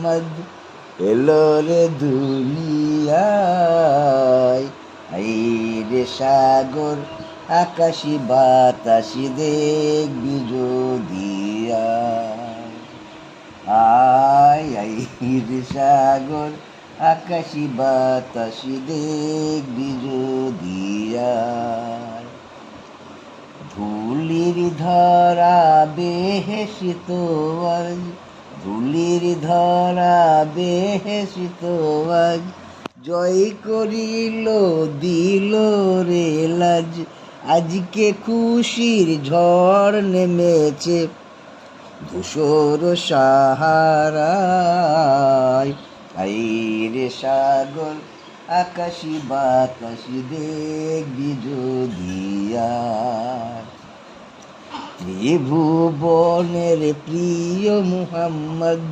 মুহাম্মদ এলো রে দুনিয়ায়। আই রে সাগর আকাশি বাতাসি দেখবি যদি আয়, আই রে সাগর আকাশি বাতাসি দেখবি যদি আয়। ধুলির ধরা বেহেশিত আজ, ধুলির ধরা বেহেশিত আজ, জয় করিল দিল রে লাজ। আজকে খুশির ঝড় নেমেছে ধূসর সাহারায়। আই রে সাগর আকাশি বাতাসি দেখবি যদি আয়। ত্রিভুবনের প্রিয় মুহাম্মদ